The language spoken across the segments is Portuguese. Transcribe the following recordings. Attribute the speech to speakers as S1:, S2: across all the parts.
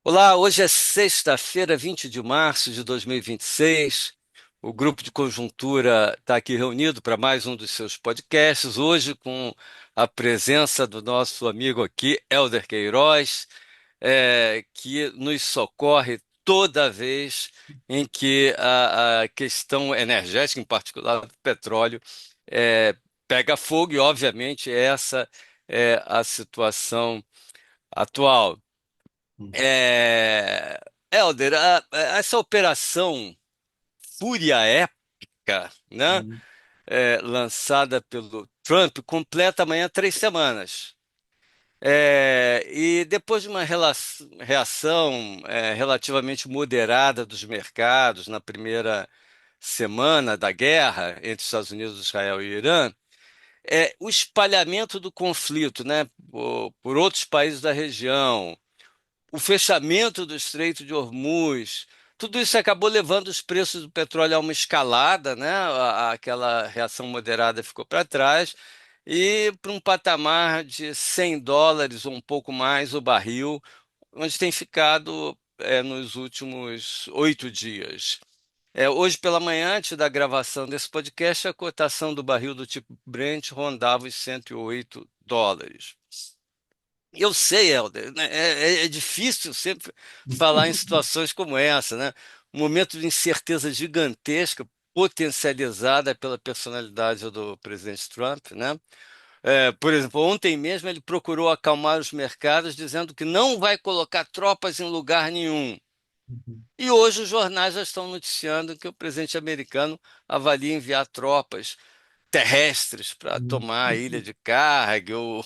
S1: Olá, hoje é sexta-feira, 20 de março de 2026. O grupo de conjuntura está aqui reunido para mais um dos seus podcasts, hoje com a presença do nosso amigo aqui, Elder Queiroz, que nos socorre toda vez em que a questão energética, em particular do petróleo, pega fogo, e obviamente essa é a situação atual. É, Helder, essa operação Fúria Épica, né,
S2: Uhum,
S1: lançada pelo Trump, completa amanhã 3 semanas. E depois de uma reação relativamente moderada dos mercados na primeira semana da guerra entre Estados Unidos, Israel e Irã, o espalhamento do conflito, né, por outros países da região, o fechamento do Estreito de Hormuz, tudo isso acabou levando os preços do petróleo a uma escalada, né? Aquela reação moderada ficou para trás e para um patamar de US$ 100 ou um pouco mais o barril, onde tem ficado nos últimos 8 dias. Hoje pela manhã, antes da gravação desse podcast, a cotação do barril do tipo Brent rondava os US$ 108. Eu sei, Helder, né, é difícil sempre falar em situações como essa, né? Um momento de incerteza gigantesca, potencializada pela personalidade do presidente Trump, né? Por exemplo, ontem mesmo ele procurou acalmar os mercados, dizendo que não vai colocar tropas em lugar nenhum.
S2: uhum,
S1: E hoje os jornais já estão noticiando que o presidente americano avalia enviar tropas terrestres para
S2: uhum,
S1: tomar a ilha de Carg ou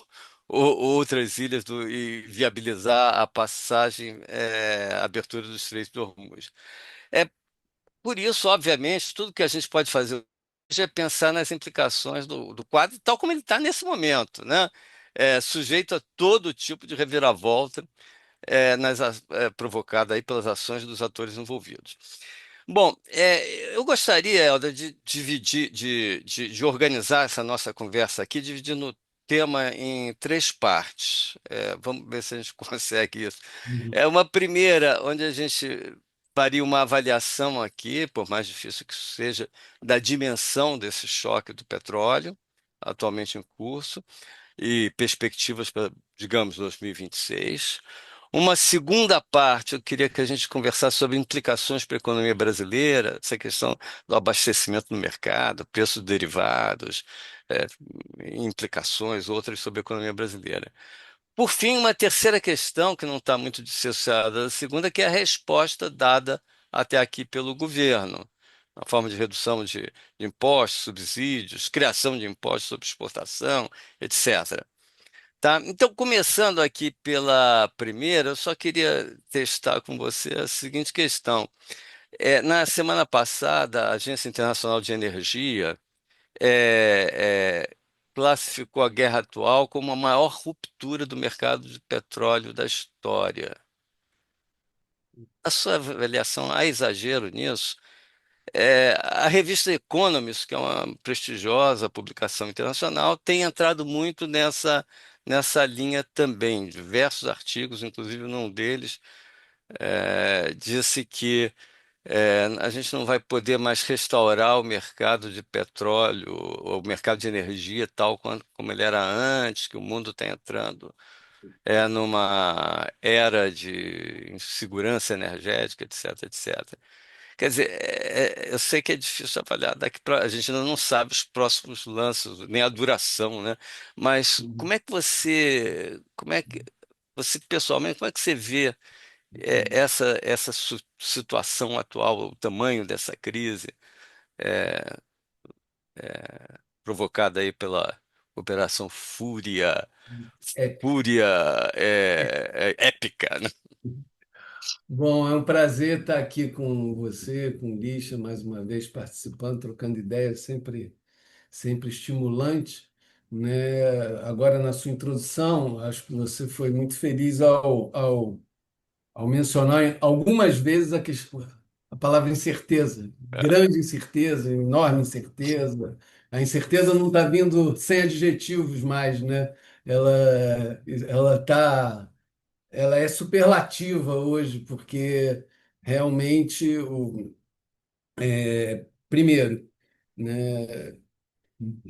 S1: outras ilhas e viabilizar a passagem, a abertura do Estreito de Hormuz. É por isso, obviamente, tudo que a gente pode fazer hoje é pensar nas implicações do quadro, tal como ele está nesse momento, né? Sujeito a todo tipo de reviravolta provocada aí pelas ações dos atores envolvidos. Bom, eu gostaria, Helder, de dividir, de organizar essa nossa conversa aqui, dividindo o tema em três partes. Vamos ver se a gente consegue isso.
S2: uhum,
S1: Uma primeira, onde a gente faria uma avaliação aqui, por mais difícil que isso seja, da dimensão desse choque do petróleo, atualmente em curso e perspectivas para, digamos, 2026. Uma segunda parte, eu queria que a gente conversasse sobre implicações para a economia brasileira, essa questão do abastecimento no mercado, preços de derivados, é, implicações outras sobre a economia brasileira. Por fim, uma terceira questão, que não está muito dissociada da segunda, que é a resposta dada até aqui pelo governo, na forma de redução de impostos, subsídios, criação de impostos sobre exportação, etc. Tá? Então, começando aqui pela primeira, eu só queria testar com você a seguinte questão. Na semana passada, a Agência Internacional de Energia é, é, classificou a guerra atual como a maior ruptura do mercado de petróleo da história. A sua avaliação, há exagero nisso? A revista Economist, que é uma prestigiosa publicação internacional, tem entrado muito nessa linha também. Diversos artigos, inclusive num deles, disse que a gente não vai poder mais restaurar o mercado de petróleo, ou o mercado de energia tal como ele era antes, que o mundo está entrando numa era de insegurança energética, etc, etc. Quer dizer, eu sei que é difícil avaliar daqui para a gente ainda não sabe os próximos lances, nem a duração, né? Mas
S2: uhum,
S1: como é que você pessoalmente, como é que você vê
S2: uhum.
S1: essa situação atual, o tamanho dessa crise provocada aí pela Operação Fúria,
S2: É,
S1: Fúria
S2: é.
S1: épica, né?
S2: Bom, é um prazer estar aqui com você, com o Lixa, mais uma vez participando, trocando ideias, sempre estimulante, né? Agora, na sua introdução, acho que você foi muito feliz ao mencionar algumas vezes a palavra incerteza, grande incerteza, enorme incerteza. A incerteza não está vindo sem adjetivos mais, né? Ela está ela é superlativa hoje, porque realmente, primeiro, né,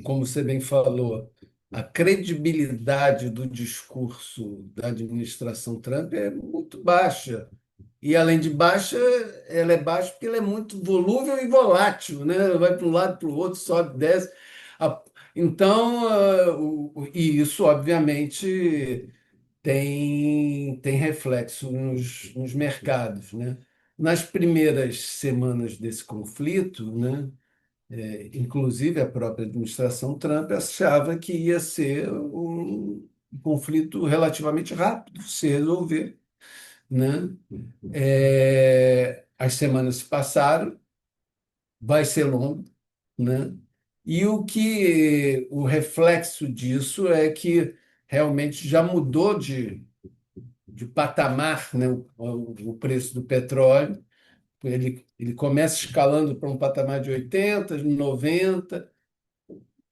S2: como você bem falou, a credibilidade do discurso da administração Trump é muito baixa. E, além de baixa, ela é baixa porque ela é muito volúvel e volátil, né? Vai para um lado, para o outro, sobe, desce. A- Então, e isso, obviamente, tem reflexo nos mercados, né? Nas primeiras semanas desse conflito, né? Inclusive a própria administração Trump achava que ia ser um conflito relativamente rápido de se resolver, né? As semanas se passaram, vai ser longo, né? E o reflexo disso é que realmente já mudou de patamar, né? O preço do petróleo. Ele começa escalando para um patamar de 80, 90,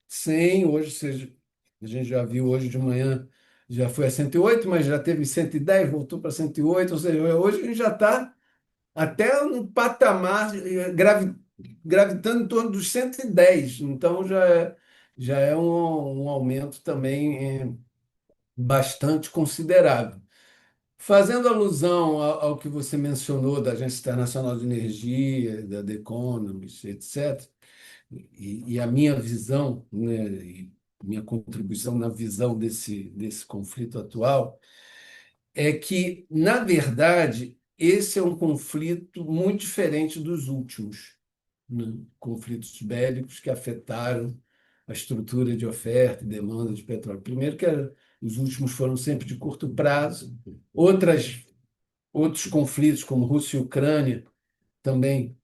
S2: 100. Hoje, a gente já viu hoje de manhã, já foi a 108, mas já teve 110, voltou para 108. Ou seja, hoje a gente já está até no patamar gravitando em torno dos 110. Então já é um aumento também bastante considerável. Fazendo alusão ao que você mencionou da Agência Internacional de Energia, da The Economist, etc., e a minha visão, né, e minha contribuição na visão desse conflito atual, é que, na verdade, esse é um conflito muito diferente dos últimos, né, conflitos bélicos que afetaram a estrutura de oferta e demanda de petróleo. Primeiro, os últimos foram sempre de curto prazo, outros conflitos, como Rússia e Ucrânia, também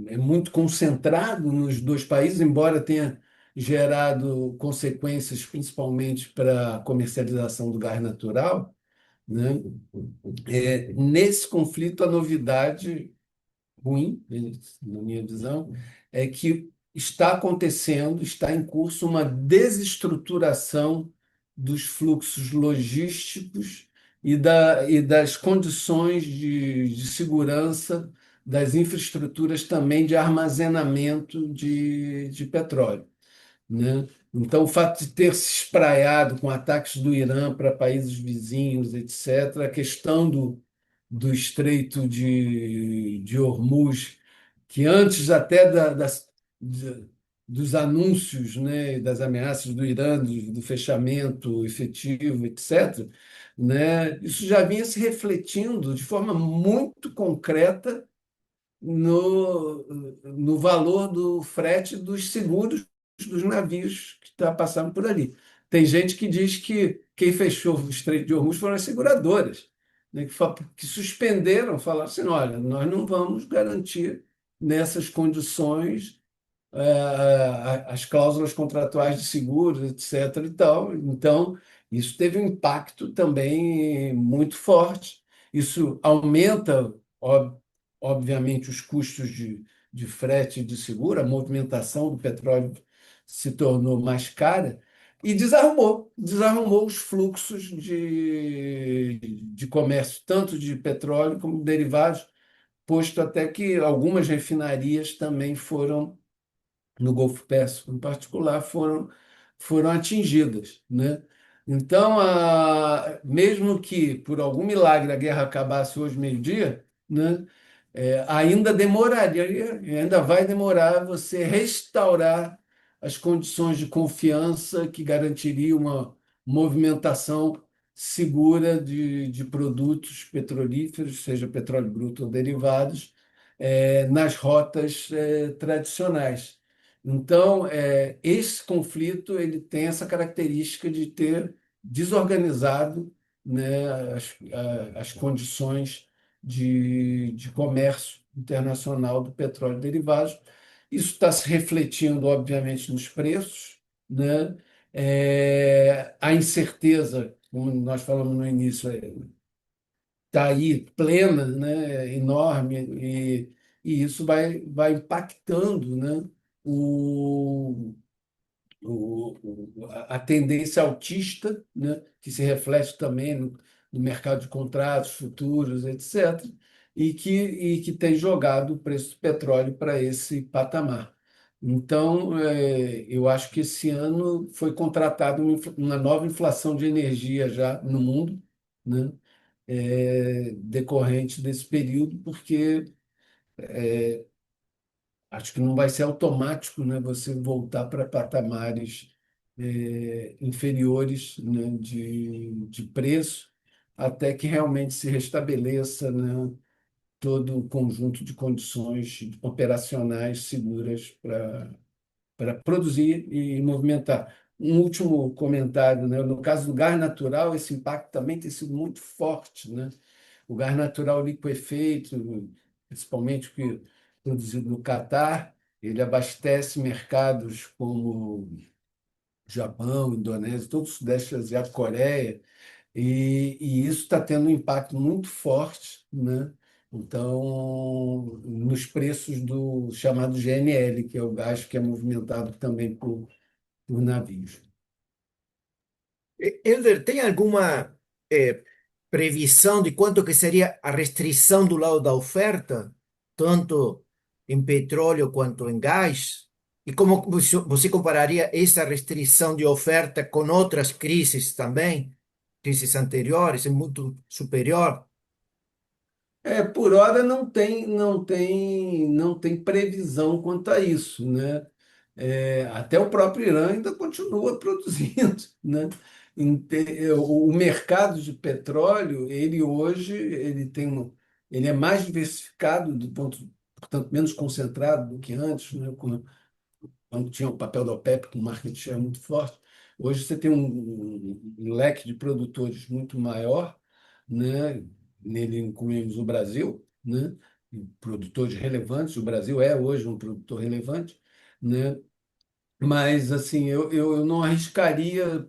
S2: é muito concentrado nos dois países, embora tenha gerado consequências principalmente para a comercialização do gás natural, né? Nesse conflito, a novidade ruim, na minha visão, é que está em curso uma desestruturação dos fluxos logísticos e das condições de segurança das infraestruturas também de armazenamento de petróleo, né? Então, o fato de ter se espraiado com ataques do Irã para países vizinhos, etc., a questão do Estreito de Hormuz, que antes até de- dos anúncios, né, das ameaças do Irã, do fechamento efetivo, etc., né, isso já vinha se refletindo de forma muito concreta no valor do frete dos seguros dos navios que está passando por ali. Tem gente que diz que quem fechou o Estreito de Hormuz foram as seguradoras, né, que suspenderam, falaram assim: olha, nós não vamos garantir nessas condições as cláusulas contratuais de seguros, etc. e tal. Então, isso teve um impacto também muito forte. Isso aumenta, obviamente, os custos de frete e de seguro, a movimentação do petróleo se tornou mais cara e desarrumou os fluxos de comércio, tanto de petróleo como derivados, posto até que algumas refinarias também foram no Golfo Pérsico, em particular, foram atingidas, né? Então, mesmo que por algum milagre a guerra acabasse hoje meio-dia, né, ainda demoraria, e ainda vai demorar você restaurar as condições de confiança que garantiria uma movimentação segura de produtos petrolíferos, seja petróleo bruto ou derivados, nas rotas tradicionais. Então, esse conflito ele tem essa característica de ter desorganizado, né, as condições de comércio internacional do petróleo e derivados. Isso está se refletindo, obviamente, nos preços, né? A incerteza, como nós falamos no início, está aí plena, né, enorme, e isso vai impactando, né, o, a tendência altista, né, que se reflete também no mercado de contratos futuros, etc., e que tem jogado o preço do petróleo para esse patamar. Então, eu acho que esse ano foi contratada uma nova inflação de energia já no mundo, né? Decorrente desse período, porque acho que não vai ser automático, né, você voltar para patamares inferiores, né, de preço, até que realmente se restabeleça, né, todo o conjunto de condições operacionais seguras para produzir e movimentar. Um último comentário, né? No caso do gás natural, esse impacto também tem sido muito forte, né? O gás natural liquefeito, principalmente o que é produzido no Catar, ele abastece mercados como Japão, Indonésia, todo o Sudeste Asiático, Coreia, e isso está tendo um impacto muito forte, né? Então, nos preços do chamado GNL, que é o gás que é movimentado também por navios.
S3: Elder, tem alguma previsão de quanto que seria a restrição do lado da oferta, tanto em petróleo quanto em gás? E como você compararia essa restrição de oferta com outras crises também? Crises anteriores, é muito superior?
S2: Por hora não tem previsão quanto a isso, né? Até o próprio Irã ainda continua produzindo, né? O mercado de petróleo, ele hoje, ele é mais diversificado portanto, menos concentrado do que antes, né? Quando tinha o papel da OPEP, com market share muito forte. Hoje você tem um leque de produtores muito maior, né? Nele incluímos o Brasil, né? Produtores relevantes. O Brasil é hoje um produtor relevante, né? Mas assim, eu não arriscaria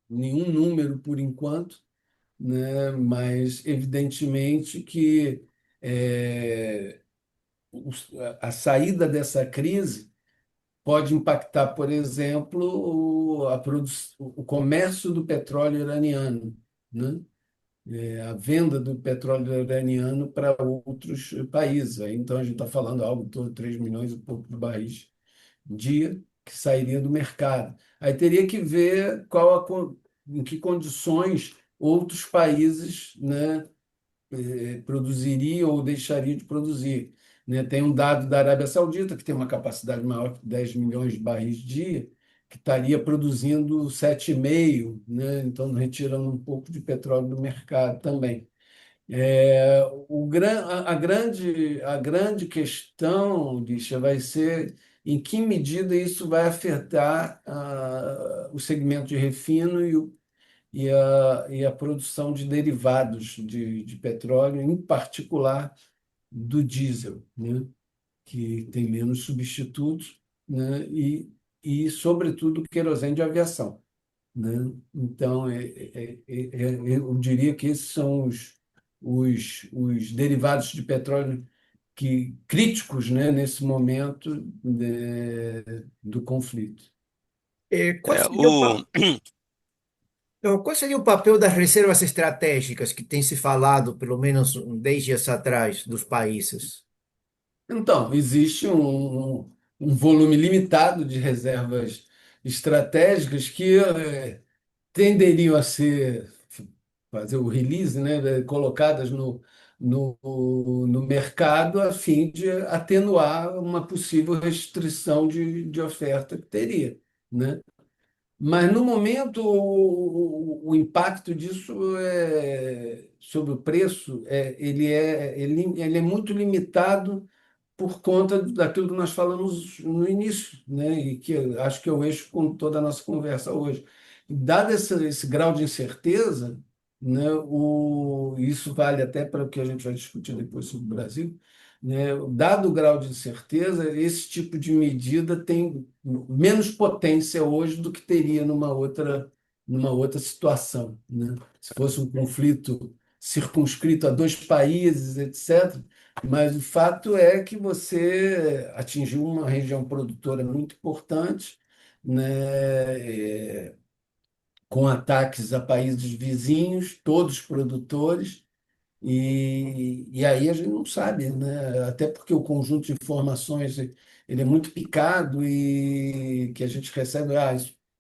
S2: nenhum número por enquanto, né? Mas evidentemente que a saída dessa crise pode impactar, por exemplo, o comércio do petróleo iraniano, né? A venda do petróleo iraniano para outros países. Então, a gente está falando algo em torno de 3 milhões e pouco de barris dia que sairia do mercado. Aí teria que ver em que condições outros países, né, produziria ou deixaria de produzir. Né? Tem um dado da Arábia Saudita, que tem uma capacidade maior que 10 milhões de barris dia, que estaria produzindo 7,5, né? Então retirando um pouco de petróleo do mercado também. A grande questão, Lixa, vai ser em que medida isso vai afetar o segmento de refino e a produção de derivados de petróleo, em particular do diesel, né? Que tem menos substitutos, né? Sobretudo, querosene de aviação, né? Então, eu diria que esses são os derivados de petróleo críticos, né, nesse momento do conflito.
S3: Qual
S1: É,
S3: seria
S1: o,
S3: não, qual seria o papel das reservas estratégicas que tem se falado, pelo menos 10 dias atrás, dos países?
S2: Então, existe um volume limitado de reservas estratégicas que tenderiam a fazer o release, né, colocadas no mercado a fim de atenuar uma possível restrição de oferta que teria, né? Mas, no momento, o impacto disso sobre o preço, ele é muito limitado por conta daquilo que nós falamos no início, né? E que acho que é o eixo com toda a nossa conversa hoje. Dado esse grau de incerteza, né, isso vale até para o que a gente vai discutir depois sobre o Brasil, né? Dado o grau de incerteza, esse tipo de medida tem menos potência hoje do que teria numa outra situação, né? Se fosse um conflito circunscrito a dois países, etc. Mas o fato é que você atingiu uma região produtora muito importante, né? com ataques a países vizinhos, todos produtores. E aí a gente não sabe, né? Até porque o conjunto de informações ele é muito picado e que a gente recebe,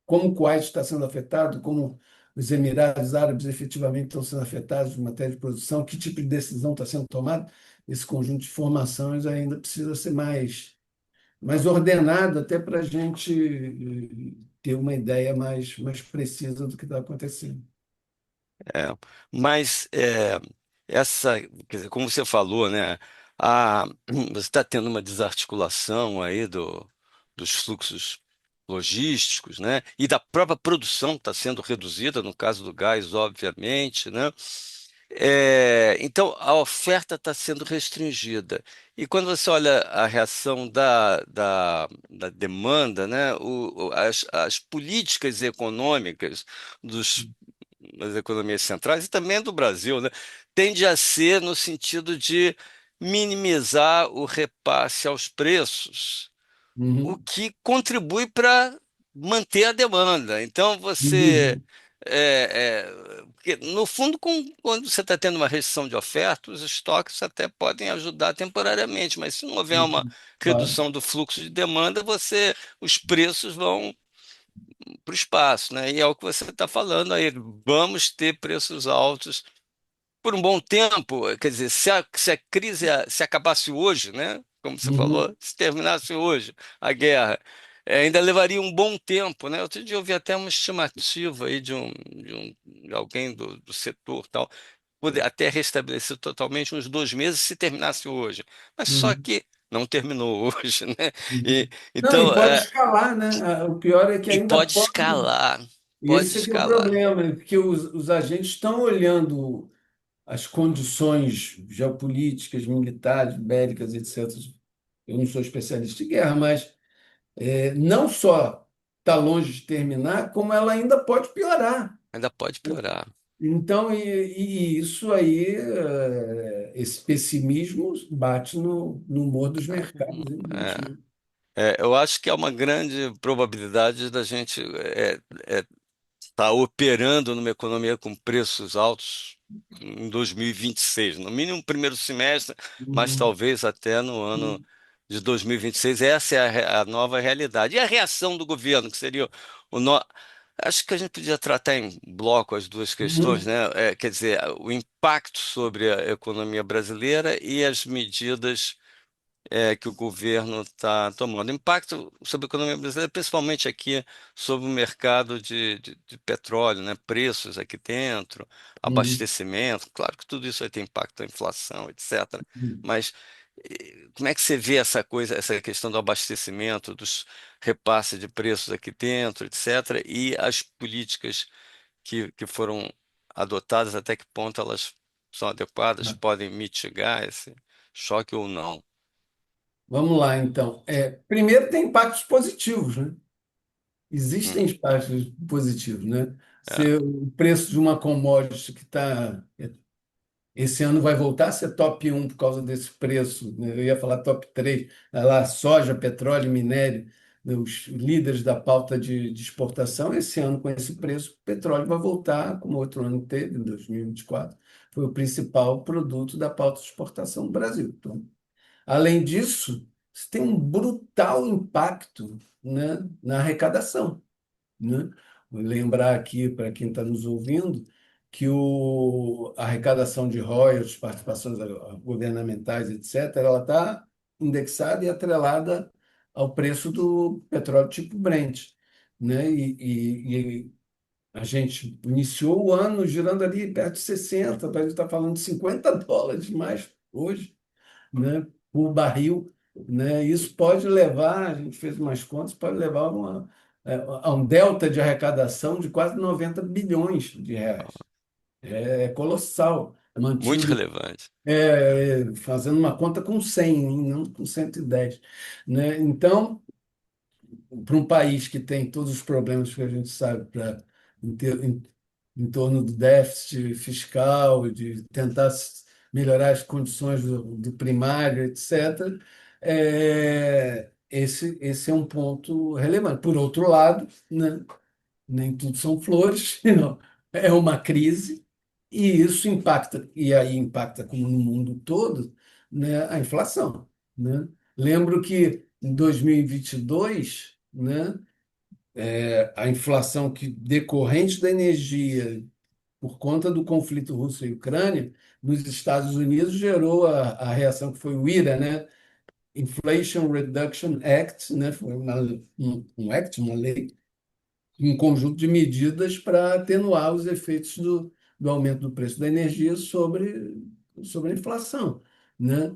S2: como o Kuwait está sendo afetado, como os Emirados Árabes efetivamente estão sendo afetados em matéria de produção, que tipo de decisão está sendo tomada, esse conjunto de informações ainda precisa ser mais ordenado até para a gente ter uma ideia mais precisa do que está acontecendo.
S1: É, mas quer dizer, como você falou, né? A, você está tendo uma desarticulação aí dos fluxos logísticos, né? E da própria produção está sendo reduzida, no caso do gás, obviamente, né? Então a oferta está sendo restringida. E quando você olha a reação da demanda, né? As políticas econômicas dos das economias centrais e também do Brasil, né, tende a ser no sentido de minimizar o repasse aos preços, o
S2: Uhum,
S1: que contribui para manter a demanda. Então,
S2: uhum,
S1: porque, no fundo, quando você está tendo uma restrição de oferta, os estoques até podem ajudar temporariamente, mas se não houver uma
S2: uhum, claro.
S1: redução do fluxo de demanda, os preços vão para o espaço, né? E é o que você está falando aí. Vamos ter preços altos por um bom tempo. Quer dizer, se a crise se acabasse hoje, né? Como você
S2: Uhum,
S1: falou, se terminasse hoje a guerra, ainda levaria um bom tempo, né? Outro dia eu vi até uma estimativa aí de alguém do setor tal, poder até restabelecer totalmente uns 2 meses se terminasse hoje. Mas só
S2: uhum,
S1: que não terminou hoje, né?
S2: uhum.
S1: E,
S2: Não, e
S1: então,
S2: pode escalar, né? O pior é que
S1: e
S2: ainda
S1: pode
S2: pode.
S1: escalar, pode
S2: Esse é que é o
S1: escalar.
S2: problema, é que os agentes estão olhando as condições geopolíticas, militares, bélicas, etc. Eu não sou especialista em guerra, mas não só está longe de terminar, como ela ainda pode piorar.
S1: Ainda pode piorar.
S2: Então, e isso aí, esse pessimismo bate no humor dos mercados em muito, né?
S1: Eu acho que há uma grande probabilidade da gente estar operando numa economia com preços altos em 2026, no mínimo no primeiro semestre, mas
S2: Uhum,
S1: talvez até no ano
S2: uhum,
S1: de 2026. Essa é a nova realidade. E a reação do governo, que seria o no... Acho que a gente podia tratar em bloco as duas questões,
S2: uhum,
S1: né? Quer dizer, o impacto sobre a economia brasileira e as medidas que o governo está tomando. Impacto sobre a economia brasileira, principalmente aqui sobre o mercado de petróleo, né? Preços aqui dentro,
S2: uhum,
S1: abastecimento. Claro que tudo isso vai ter impacto na inflação, etc.
S2: uhum.
S1: Mas como é que você vê essa coisa, essa questão do abastecimento, dos repasses de preços aqui dentro, etc. E as políticas que foram adotadas, até que ponto elas são adequadas, podem mitigar esse choque ou não?
S2: Vamos lá, então. Primeiro, tem impactos positivos, né? Existem
S1: Hum,
S2: impactos positivos, né?
S1: é.
S2: Se o preço de uma commodity que está esse ano vai voltar a ser top 1 por causa desse preço, né? Eu ia falar top 3, lá, soja, petróleo, minério, né? Os líderes da pauta de exportação. Esse ano, com esse preço, o petróleo vai voltar, como outro ano teve, em 2024, foi o principal produto da pauta de exportação do Brasil. Então, além disso, isso tem um brutal impacto, né, na arrecadação, né? Vou lembrar aqui para quem está nos ouvindo que a arrecadação de royalties, participações governamentais, etc., ela está indexada e atrelada ao preço do petróleo tipo Brent, né? E a gente iniciou o ano girando ali perto de 60, a gente está falando de US$ 50 mais hoje, né, por barril, né? Isso pode levar, a gente fez umas contas, pode levar a um delta de arrecadação de quase R$ 90 bilhões. É colossal,
S1: Muito
S2: mantido,
S1: relevante.
S2: fazendo uma conta com 100, hein, não com 110, né? Então, para um país que tem todos os problemas que a gente sabe em, ter- em, em torno do déficit fiscal, de tentar melhorar as condições do primário, etc., esse é um ponto relevante. Por outro lado, né, nem tudo são flores, não. É uma crise, e isso impacta, e aí impacta como no mundo todo, né, a inflação, né? Lembro que em 2022, né, a inflação que decorrente da energia por conta do conflito Rússia e Ucrânia, nos Estados Unidos gerou a reação que foi o IRA, né? Inflation Reduction Act, né? Foi um act, uma lei, um conjunto de medidas para atenuar os efeitos do aumento do preço da energia sobre a inflação, né?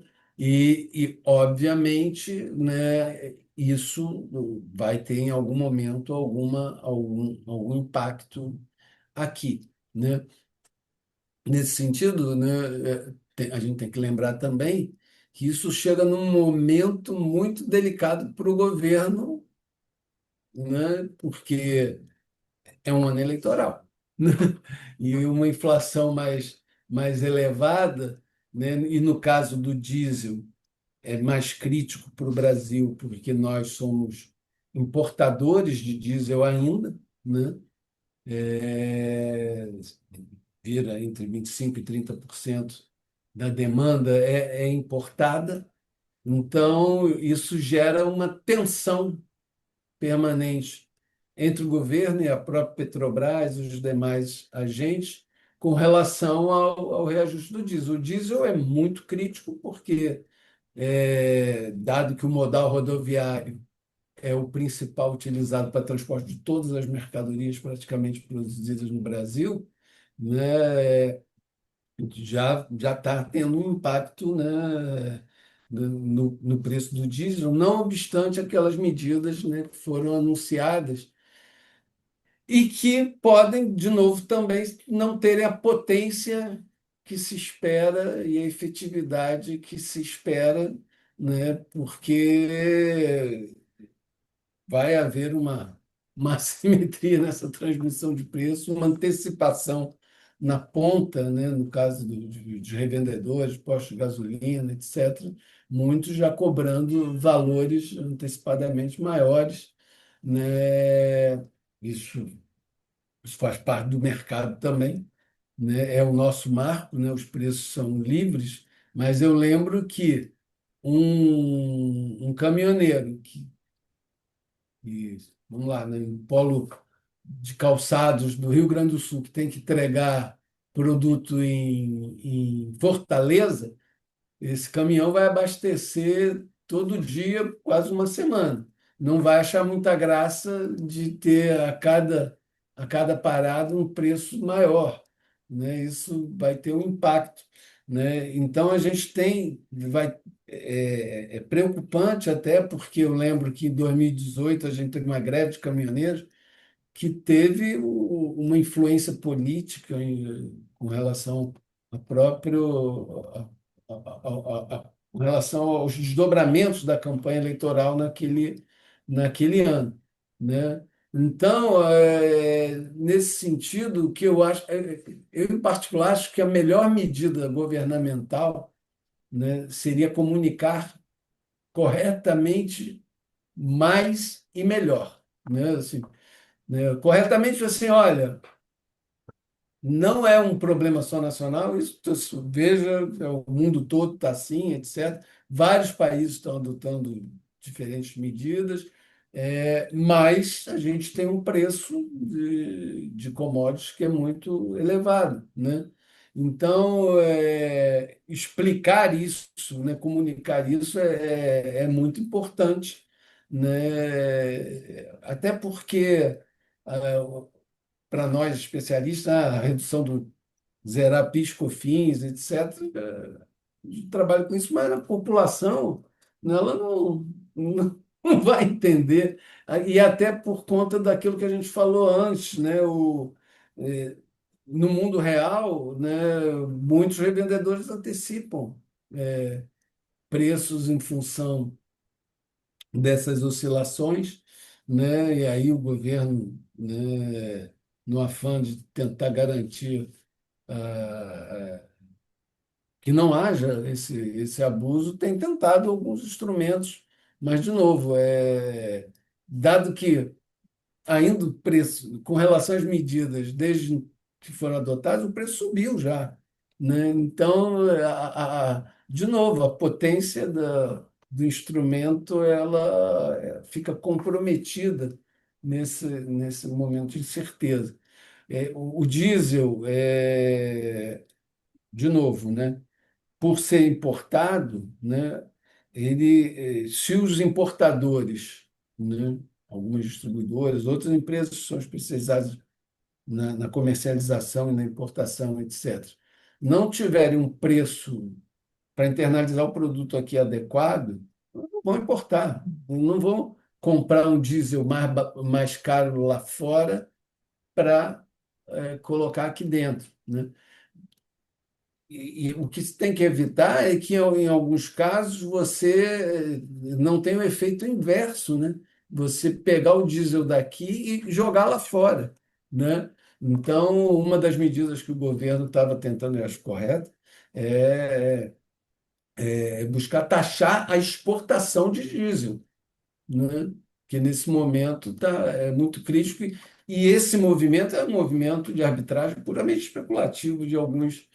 S2: Obviamente, né, isso vai ter em algum momento algum impacto aqui, né? Nesse sentido, né, a gente tem que lembrar também que isso chega num momento muito delicado para o governo, né, porque é um ano eleitoral, né? E uma inflação mais elevada, né? E no caso do diesel, é mais crítico para o Brasil, porque nós somos importadores de diesel ainda, né? É, vira entre 25% e 30% da demanda é importada. Então, isso gera uma tensão permanente entre o governo e a própria Petrobras e os demais agentes com relação ao reajuste do diesel. O diesel é muito crítico porque, dado que o modal rodoviário é o principal utilizado para transporte de todas as mercadorias praticamente produzidas no Brasil, né, já está tendo um impacto, né, no preço do diesel, não obstante aquelas medidas, né, que foram anunciadas e que podem, de novo, também não terem a potência que se espera e a efetividade que se espera, né, porque vai haver uma assimetria nessa transmissão de preço, uma antecipação na ponta, né, no caso de revendedores, postos de gasolina, etc., muitos já cobrando valores antecipadamente maiores, né? Isso, isso faz parte do mercado também, né? É o nosso marco, né? Os preços são livres, mas eu lembro que um caminhoneiro vamos lá, né, um polo de calçados do Rio Grande do Sul que tem que entregar produto em Fortaleza, esse caminhão vai abastecer todo dia, quase uma semana. Não vai achar muita graça de ter a cada parada um preço maior, né? Isso vai ter um impacto, né? Então a gente é preocupante até porque eu lembro que em 2018 a gente teve uma greve de caminhoneiros que teve uma influência política com relação ao próprio com relação aos desdobramentos da campanha eleitoral naquele ano, né? Então, nesse sentido, o que eu acho, eu em particular acho que a melhor medida governamental, né, seria comunicar corretamente mais e melhor, né? Assim, né? Corretamente assim, olha, não é um problema só nacional, isso veja, o mundo todo está assim, etc. Vários países estão adotando diferentes medidas, mas a gente tem um preço de commodities que é muito elevado, né? Então, explicar isso, né, comunicar isso é muito importante, né? Até porque para nós especialistas, a redução do zerar PIS, COFINS, etc. A gente trabalha com isso, mas a população, né, ela não vai entender. E até por conta daquilo que a gente falou antes, né? Eh, no mundo real, né, muitos revendedores antecipam preços em função dessas oscilações, né? E aí o governo, né, no afã de tentar garantir que não haja esse abuso, tem tentado alguns instrumentos, mas, de novo, dado que ainda o preço, com relação às medidas desde que foram adotadas, o preço subiu já, né? Então, de novo, a potência do instrumento ela fica comprometida nesse momento de incerteza. O diesel, de novo, né? Por ser importado, né? Se os importadores, né? Algumas distribuidoras, outras empresas que são especializadas na comercialização e na importação, etc., não tiverem um preço para internalizar o produto aqui adequado, não vão importar, não vão comprar um diesel mais caro lá fora para colocar aqui dentro, né? E o que se tem que evitar é que, em alguns casos, você não tenha o efeito inverso, né? Você pegar o diesel daqui e jogar lá fora, né? Então, uma das medidas que o governo estava tentando, eu acho correto, é, é buscar taxar a exportação de diesel, né? Que nesse momento é muito crítico e esse movimento é um movimento de arbitragem puramente especulativo de alguns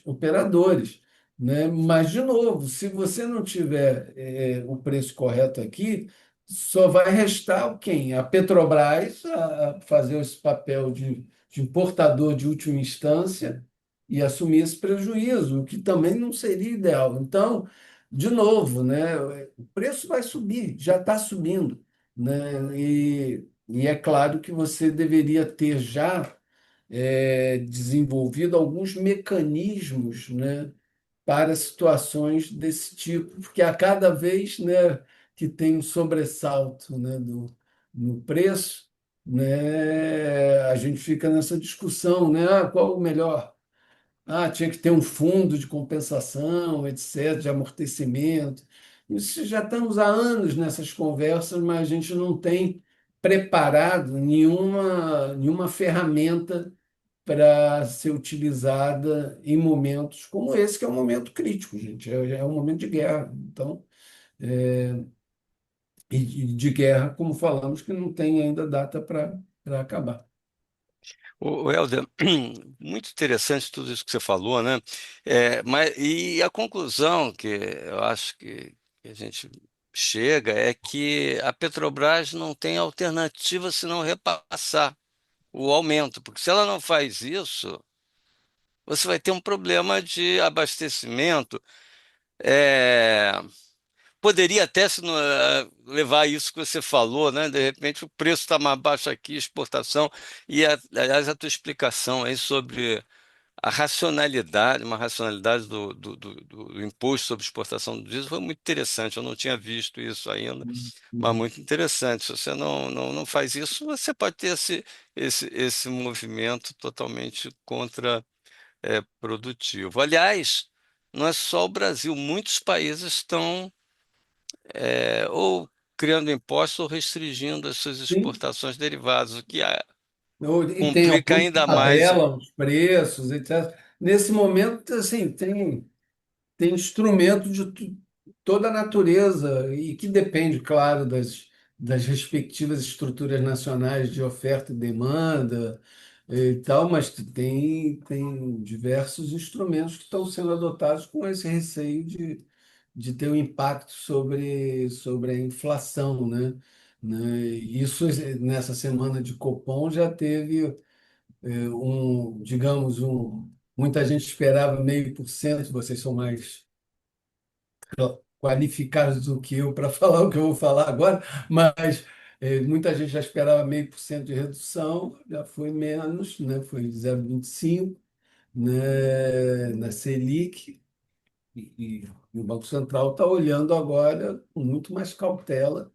S2: operadores, né? Mas, de novo, se você não tiver o preço correto aqui, só vai restar quem? A Petrobras a fazer esse papel de importador de última instância e assumir esse prejuízo, o que também não seria ideal. Então, de novo, né? O preço vai subir, já está subindo, né? E é claro que você deveria ter já desenvolvido alguns mecanismos, né, para situações desse tipo, porque a cada vez, né, que tem um sobressalto, né, no preço, né, a gente fica nessa discussão, né, qual o melhor? Tinha que ter um fundo de compensação, etc., de amortecimento. Isso já estamos há anos nessas conversas, mas a gente não tem preparado nenhuma ferramenta para ser utilizada em momentos como esse, que é um momento crítico, gente. É um momento de guerra. Então, e de guerra, como falamos, que não tem ainda data para acabar.
S1: O Helder, muito interessante tudo isso que você falou, né? E a conclusão que eu acho que a gente chega é que a Petrobras não tem alternativa senão repassar o aumento, porque se ela não faz isso, você vai ter um problema de abastecimento. É, Poderia até se não, levar a isso que você falou, né? De repente o preço está mais baixo aqui, exportação, aliás, a tua explicação aí sobre a racionalidade, uma racionalidade do imposto sobre exportação do diesel foi muito interessante. Eu não tinha visto isso ainda, mas
S2: Uhum.
S1: muito interessante. Se você não faz isso, você pode ter esse movimento totalmente produtivo. Aliás, não é só o Brasil, muitos países estão ou criando impostos ou restringindo as suas
S2: Sim.
S1: exportações derivadas, o que
S2: E tem
S1: complica
S2: alguns que
S1: ainda mais.
S2: tabelam os preços, etc. Nesse momento, assim, tem instrumento de toda a natureza e que depende, claro, das respectivas estruturas nacionais de oferta e demanda e tal, mas tem diversos instrumentos que estão sendo adotados com esse receio de ter um impacto sobre a inflação, né? Isso, nessa semana de Copom, já teve digamos, muita gente esperava 0,5%, vocês são mais qualificados do que eu para falar o que eu vou falar agora, mas muita gente já esperava 0,5% de redução, já foi menos, né? Foi 0,25, né? Na Selic, e o Banco Central está olhando agora com muito mais cautela,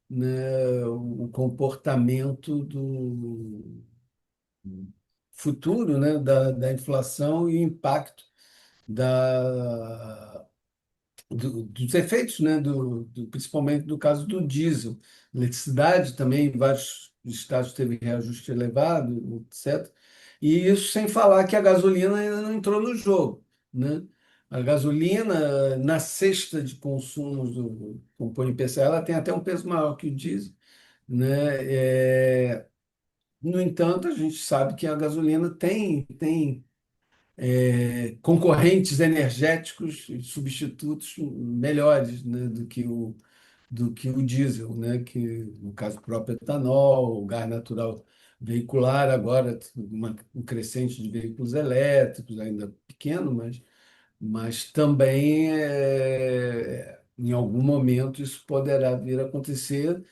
S2: né? O comportamento do futuro, né? Da inflação e o impacto da dos efeitos, né, principalmente do caso do diesel. Eletricidade também, em vários estados teve reajuste elevado, etc. E isso sem falar que a gasolina ainda não entrou no jogo, né? A gasolina, na cesta de consumos do compõe IPCA, ela tem até um peso maior que o diesel, né? No entanto, a gente sabe que a gasolina tem concorrentes energéticos e substitutos melhores, né, do que o diesel, né, que no caso o próprio etanol, o gás natural veicular, agora um crescente de veículos elétricos, ainda pequeno, mas também em algum momento isso poderá vir a acontecer,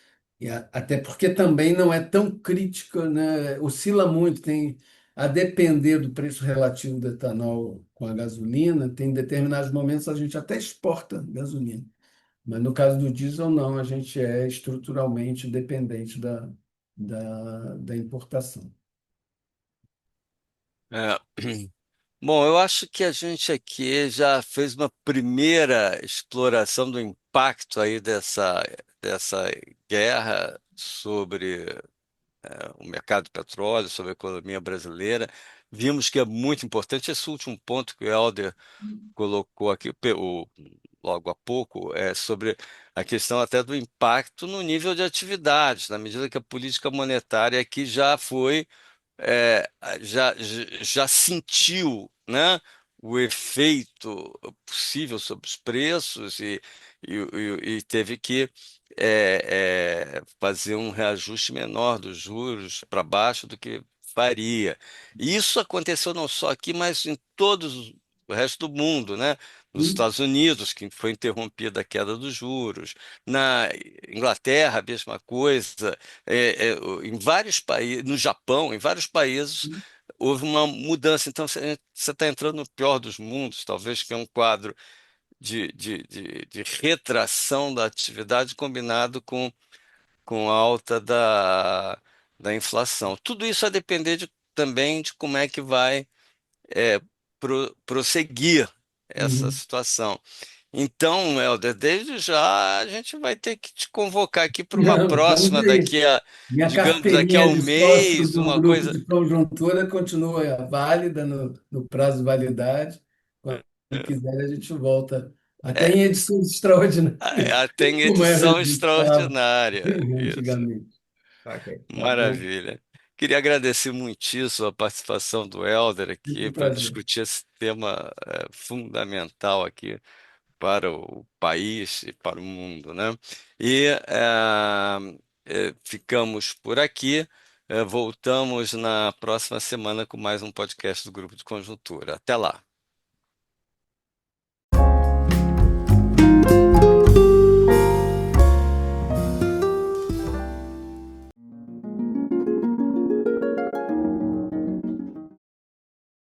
S2: até porque também não é tão crítica, né? Oscila muito, a depender do preço relativo do etanol com a gasolina, tem determinados momentos a gente até exporta gasolina, mas no caso do diesel não, a gente é estruturalmente dependente da importação.
S1: É. Bom, eu acho que a gente aqui já fez uma primeira exploração do impacto aí dessa guerra sobre o mercado de petróleo, sobre a economia brasileira. Vimos que é muito importante esse último ponto que o Helder colocou aqui logo há pouco, sobre a questão até do impacto no nível de atividades, na medida que a política monetária aqui é, já sentiu, né, o efeito possível sobre os preços e teve que fazer um reajuste menor dos juros para baixo do que faria. E isso aconteceu não só aqui, mas em todos o resto do mundo, né? Nos
S2: Sim,
S1: Estados Unidos, que foi interrompida a queda dos juros, na Inglaterra, a mesma coisa, em vários países, no Japão, em vários países,
S2: sim,
S1: houve uma mudança. Então, você está entrando no pior dos mundos, talvez, que é um quadro de retração da atividade combinado com a alta da inflação. Tudo isso a depender também de como é que vai prosseguir essa
S2: uhum.
S1: situação. Então, Helder, desde já a gente vai ter que te convocar aqui para uma
S2: Não, estamos
S1: próxima
S2: aí.
S1: digamos, daqui a
S2: Carteirinha
S1: um
S2: de sócio
S1: mês,
S2: do
S1: uma
S2: grupo
S1: coisa.
S2: de conjuntura continua válida no prazo de validade. Quando quiser, a gente volta, até em edições extraordinárias,
S1: Tem
S2: como era
S1: edição
S2: registrado
S1: extraordinária. Isso,
S2: antigamente.
S3: Ok, tá bom.
S1: maravilha. Queria agradecer muitíssimo a participação do Helder
S2: Sempre
S1: aqui
S2: um
S1: para
S2: prazer.
S1: discutir esse tema fundamental aqui para o país e para o mundo, né? E ficamos por aqui. Voltamos na próxima semana com mais um podcast do Grupo de Conjuntura. Até lá.